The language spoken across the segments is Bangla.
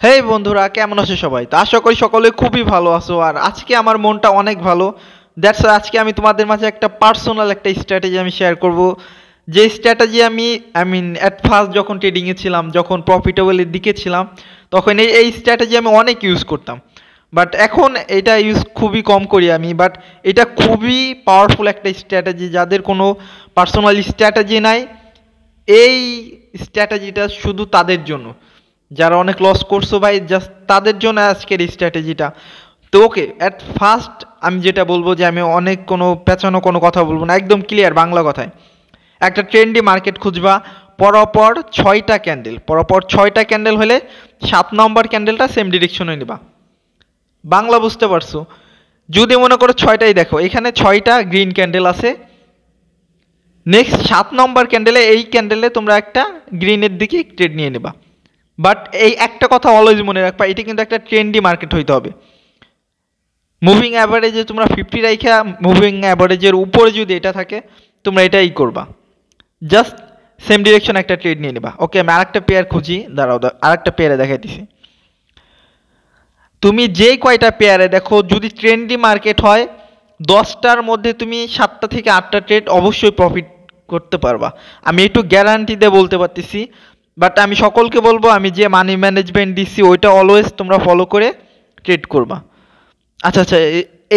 হেই বন্ধুরা, কেমন আছো সবাই? তো আশা করি সকলে খুবই ভালো আছো। আর আজকে আমার মনটা অনেক ভালো। দ্যাটস আজকে আমি তোমাদের মাঝে একটা পার্সোনাল একটা স্ট্র্যাটেজি আমি শেয়ার করব। যে স্ট্র্যাটেজি আমি অ্যাট ফার্স্ট যখন ট্রেডিংয়ে ছিলাম, যখন প্রফিটেবলের দিকে ছিলাম, তখন এই স্ট্র্যাটেজি আমি অনেক ইউজ করতাম। বাট এখন এটা ইউজ খুবই কম করি আমি। বাট এটা খুবই পাওয়ারফুল একটা স্ট্র্যাটেজি। যাদের কোনো পার্সোনাল স্ট্র্যাটেজি নাই, এই স্ট্র্যাটেজিটা শুধু তাদের জন্য, যারা অনেক লস করছো ভাই, জাস্ট তাদের জন্য আজকের এই স্ট্র্যাটেজিটা। তো ওকে, অ্যাট ফার্স্ট আমি যেটা বলবো যে আমি অনেক কোনো পেঁচানো কোনো কথা বলবো না, একদম ক্লিয়ার বাংলা কথায়। একটা ট্রেন্ডি মার্কেট খুঁজবা, পরপর ছয়টা ক্যান্ডেল হলে 7 নম্বর ক্যান্ডেলটা সেম ডিরেকশনে নিবা। বাংলা বুঝতে পারছো? যদি মনে করো ছয়টাই, দেখো এখানে 6টা গ্রিন ক্যান্ডেল আছে, নেক্সট 7 নম্বর ক্যান্ডেলে এই ক্যান্ডেলে তোমরা একটা গ্রিনের দিকে ট্রেড নিয়ে নেবা। বাট এই একটা কথা অলওয়েজ মনে রাখবা, এটি কিন্তু একটা ট্রেন্ডি মার্কেট হইতে হবে। মুভিং অ্যাভারেজে তোমরা 50 রাইখা, মুভিং অ্যাভারেজের উপরে যদি এটা থাকে, তোমরা এটাই করবা। জাস্ট সেম ডিরেকশন একটা ট্রেড নিয়ে নেবা। ওকে, আমি আরেকটা পেয়ার খুঁজি, দাঁড়াও আরেকটা পেয়ারে দেখাইতেছি। তুমি যে কয়টা পেয়ারে দেখো, যদি ট্রেন্ডি মার্কেট হয়, 10টার মধ্যে তুমি 7টা থেকে 8টা ট্রেড অবশ্যই প্রফিট করতে পারবা। আমি একটু গ্যারান্টি দিয়ে বলতে পারতেছি। বাট আমি সকলকে বলবো, আমি যে মানি ম্যানেজমেন্ট দিচ্ছি ওইটা অলওয়েজ তোমরা ফলো করে ট্রেড করবা। আচ্ছা আচ্ছা,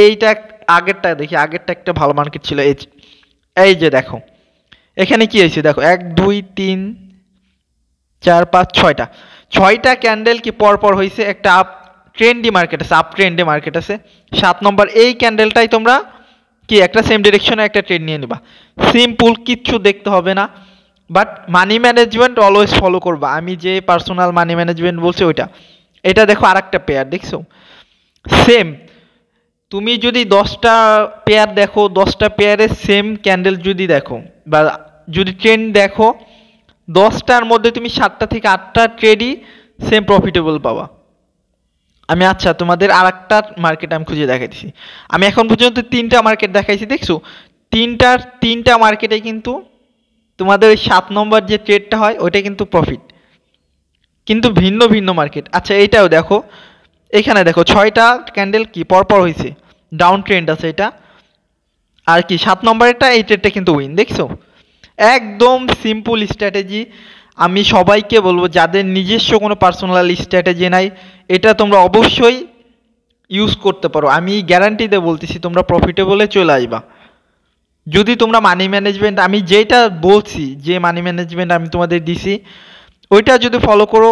এইটা আগেরটা দেখি, আগেরটা একটা ভালো মার্কেট ছিল। এই যে দেখো এখানে কি হয়েছে, দেখো 1 2 3 4 5 6টা ক্যান্ডেল কি পরপর হয়েছে, একটা আপ ট্রেন্ডি মার্কেট আছে, আপ ট্রেন্ডে মার্কেট আছে। 7 নম্বর এই ক্যান্ডেলটাই তোমরা কি একটা সেম ডিরেকশনে একটা ট্রেড নিয়ে নিবা। সিম্পল, কিচ্ছু দেখতে হবে না। But money management always follow করবা। আমি যে পার্সোনাল মানি ম্যানেজমেন্ট বলছি ওইটা। এটা দেখো আরেকটা পেয়ার দেখছো, সেম। তুমি যদি 10টা পেয়ার দেখো, 10টা পেয়ারে সেম ক্যান্ডেল যদি দেখো বা যদি ট্রেন্ড দেখো, 10টার মধ্যে তুমি 7টা থেকে 8টা ট্রেডই সেম প্রফিটেবল পাবা। আমি আচ্ছা তোমাদের আর একটা মার্কেট আমি খুঁজে দেখাইছি। আমি এখন পর্যন্ত 3টা মার্কেট দেখাইছি, দেখছো? তিনটা মার্কেটে কিন্তু তোমাদের ওই 7 নম্বর যে ট্রেডটা হয় ওইটা কিন্তু প্রফিট, কিন্তু ভিন্ন ভিন্ন মার্কেট। আচ্ছা এইটাও দেখো, এখানে দেখো 6টা ক্যান্ডেল কি পরপর হয়েছে, ডাউন ট্রেন্ড আছে এটা। আর কি 7 নম্বরেরটা, এই ট্রেডটা কিন্তু উইন, দেখছো? একদম সিম্পল স্ট্র্যাটেজি। আমি সবাইকে বলবো, যাদের নিজস্ব কোনো পার্সোনাল স্ট্র্যাটেজি নাই, এটা তোমরা অবশ্যই ইউজ করতে পারো। আমি গ্যারান্টি দিয়ে বলতেছি তোমরা প্রফিটেবলে চলে আসবা। যদি তোমরা মানি ম্যানেজমেন্ট, আমি যেটা বলছি, যে মানি ম্যানেজমেন্ট আমি তোমাদের দিছি, ওইটা যদি ফলো করো,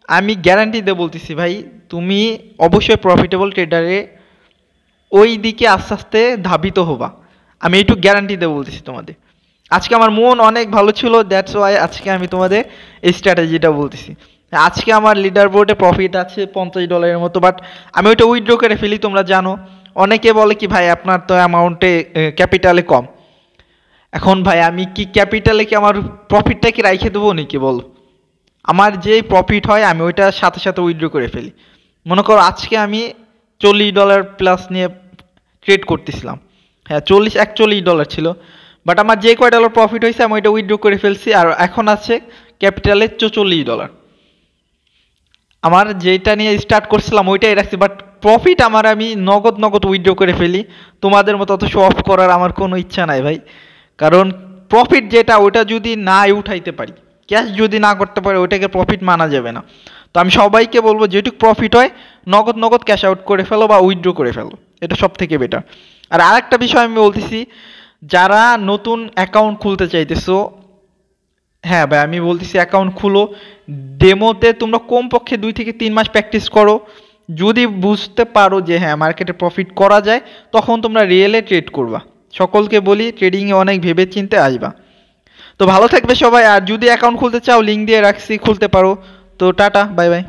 আমি গ্যারান্টি দিয়ে বলতেছি ভাই, তুমি অবশ্যই প্রফিটেবল ট্রেডারে ওই দিকে আস্তে আস্তে ধাবিত হবা। আমি একটু গ্যারান্টি দিয়ে বলতেছি তোমাদের। আজকে আমার মন অনেক ভালো ছিল, দ্যাটস ওয়াই আজকে আমি তোমাদের এই স্ট্র্যাটেজিটা বলতেছি। আজকে আমার লিডার বোর্ডে প্রফিট আছে $50 মতো, বাট আমি ওইটা উইথড্র করে ফেলি। তোমরা জানো, অনেকে বলে কি ভাই আপনার তো অ্যামাউন্টে ক্যাপিটালে কম। এখন ভাই আমি কি ক্যাপিটালে কি আমার প্রফিটটা কি রাইখে দেবো নাকি, বল? আমার যে প্রফিট হয় আমি ওইটা সাথে সাথে উইথড্র করে ফেলি। মনে করো আজকে আমি $40 প্লাস নিয়ে ট্রেড করতেছিলাম, হ্যাঁ 41 ডলার ছিল। বাট আমার যে কয় ডলার প্রফিট হয়েছে আমি ওইটা উইথড্র করে ফেলছি, আর এখন আছে ক্যাপিটালে $44। আমার যেটা নিয়ে স্টার্ট করছিলাম ওইটাই রাখছি, বাট প্রফিট আমার আমি নগদ নগদ উইথড্র করে ফেলি। তোমাদের মতো অত শো অফ করার আমার কোনো ইচ্ছা নাই ভাই। কারণ প্রফিট যেটা, ওটা যদি না উঠাইতে পারি, ক্যাশ যদি না করতে পারি, ওইটাকে প্রফিট মানা যাবে না। তো আমি সবাইকে বলবো, যেটুকু প্রফিট হয় নগদ নগদ ক্যাশ আউট করে ফেলো বা উইথড্র করে ফেলো, এটা সব থেকে বেটার। আর আরেকটা বিষয় আমি বলতেছি, যারা নতুন অ্যাকাউন্ট খুলতে চাইতেছো, হ্যাঁ ভাই আমি বলতেছি অ্যাকাউন্ট খুলো। ডেমোতে তোমরা কমপক্ষে 2 থেকে 3 মাস প্র্যাকটিস করো। যদি বুঝতে পারো যে হ্যাঁ মার্কেটে প্রফিট করা যায়, তখন তোমরা রিয়েলে ট্রেড করবা। সকলকে বলি ট্রেডিংয়ে অনেক ভেবে চিন্তে আসবা। তো ভালো থাকবে সবাই। আর যদি অ্যাকাউন্ট খুলতে চাও, লিঙ্ক দিয়ে রাখছি, খুলতে পারো। তো টাটা, বাই বাই।